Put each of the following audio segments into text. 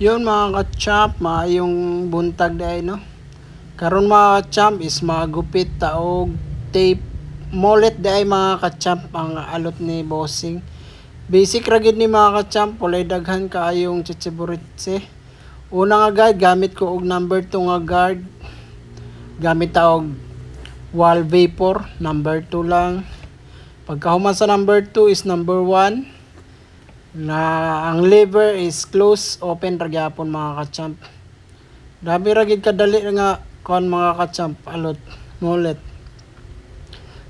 Yun mga ka-champ, maayong buntag dahil no. Karon mga ka-champ is magupit taog tape molet dahil mga ka-champ ang alot ni bossing. Basic ra gid ni mga ka-champ, walay daghan kaayong chichiburitse. Una nga guard, gamit ko og number 2 nga guard. Gamit taog wall vapor, number 2 lang. Pagkahuman sa number 2 is number 1. Na ang lever is close, open ra gyapon mga ka-champ. Dami ra gid kadali nga kon mga ka-champ alot molet.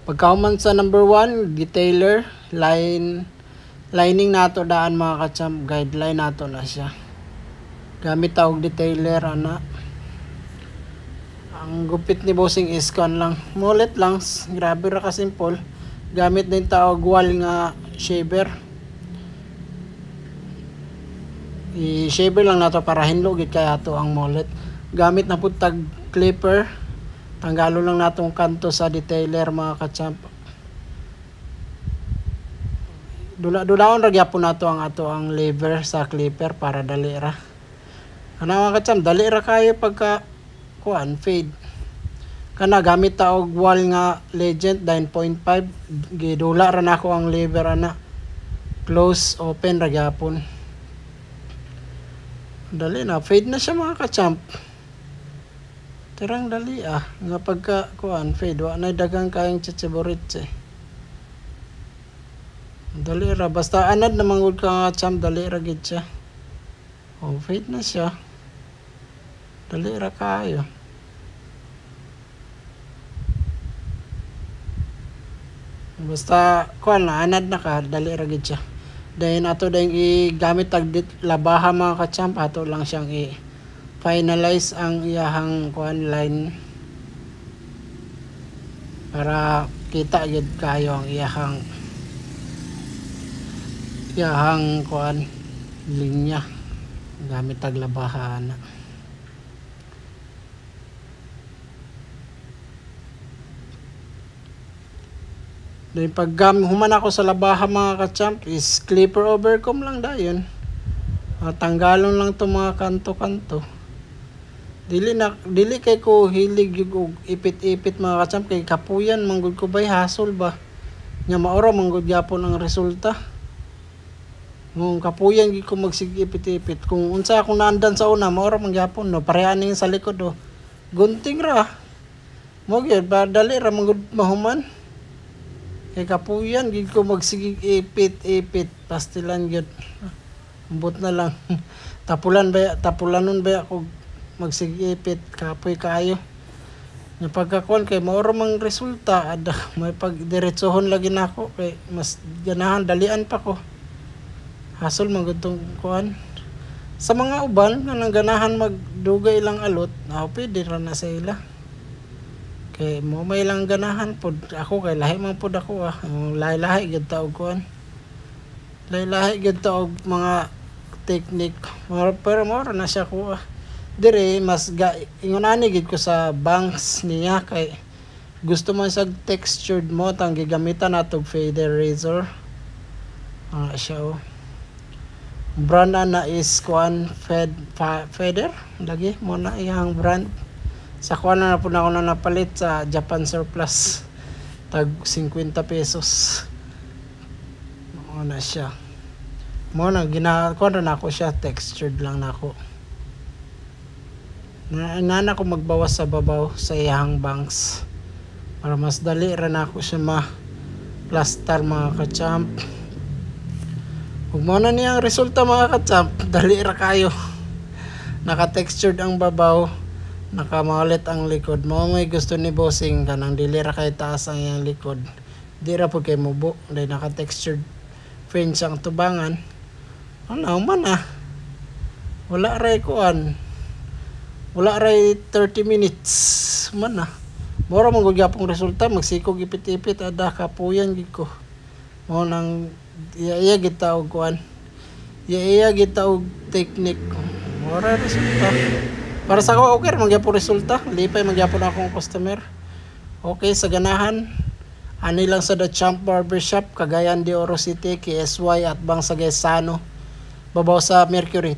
Pagkahuman sa number 1, detailer, lining nato daan mga ka-champ, guideline nato na siya. Gamit taog detailer ana. Ang gupit ni bossing is kon lang, molet lang, grabe ra ka simple. Gamit din taog wall nga shaver. I-shaver lang nato para hinlo gid kay ato ang molet. Gamit na pud tag clipper. Tanggalo lang natong kanto sa detailer mga ka-champ. Dula-dulaon ra gyapon nato ang lever sa clipper para dali ra. Ana mga ka-champ, dali ra kayo pagka kuan fade. Kana gamit ta og wall nga Legend 9.5, gidula ra nako ang lever ana. Close, open ra gyapon. Dali na, fade na siya mga ka-champ. Tirang dali nga pagka kuan fade, wa na dagang kayang chichiburitse. Dali ra, basta anad na mangud ka nga champ, dali ra gid siya. Oh, fade na siya. Dali ra kayo. Basta kuan na, anad na ka, dali ra gid siya. Dahil ato dahil i-gamit tag labaha mga ka-champ, ato lang siyang i-finalize ang iyahang kuan line para kita gid kayo ang iyahang kuan linya gamit tag labaha na. Dahil pag human ako sa labaha mga ka-champ is clipper overcome lang dayon. Tanggalon lang to mga kanto-kanto. Dili kay ko hilig og ipit-ipit mga ka-champ kay kapuyan manggod ko bay hasol ba. Nya maoro manggod gyapon ang resulta. Mong kapuyan gid ko magsige ipit-ipit. Kung unsa akong naandan sa una maoro man gyapon no pareha ning sa likod do. Gunting ra. Mo gyud ba dali ra manggod mahuman. Kay kapuyan gid ko magsige ipit pastilan gyud. Ambot na lang. Tapulanon ba ako magsige ipit kapoy kaayo. Nya pagkakuan kay maoro mang resulta ada may pagdiretsohon lagi nako kay mas ganahan dalian pa ko. Hasol man gud tong kuan. Sa mga uban nga nang ganahan magdugay lang alot, pwede ra na sa ila. Kay mo may lang ganahan pod ako kay lahi man pod ako lahi-lahi gid ta og kuan. Lahi-lahi gid ta og mga technique. Pero mo na siya ko dire mas ingonani gid ko sa bangs niya kay gusto man sa textured mo tang gigamitan nato fader razor. Siya brand na is kuan feather lagi mo na iyang brand. Sa kuan na po na ako na napalit sa Japan Surplus. Tag 50 pesos. Mo na siya. Mo na ginakuha na ako siya. Textured lang na ako. Nana ko magbawas sa babaw sa iyang bangs. Para mas dali rin ako siya ma-plaster mga ka-champ. Huwag mo na niyang resulta mga ka-champ. Dali ra kayo. Naka-textured ang babaw. Nakamalit ang likod mo. May gusto ni bossing kanang dili ra kay taas ang iyang likod. Di ra pud kay mubo. Dahil naka-textured fringe ang tubangan. Ano man wala ray kuan. Wala ray 30 minutes man Mura man gud gyapon resulta. Magsikog ipit-ipit ada kapuyan gid ko. Mo nang iya gid ta og kuan. Iya gid ta og technique. Mura resulta. Para sa ako, okay, magyapon resulta. Lipay, magyapon akong customer. Okay, sa ganahan. Ani lang sa The Champ Barbershop, Cagayan de Oro City, KSY at Bang Sagaysano. Babaw sa Mercury.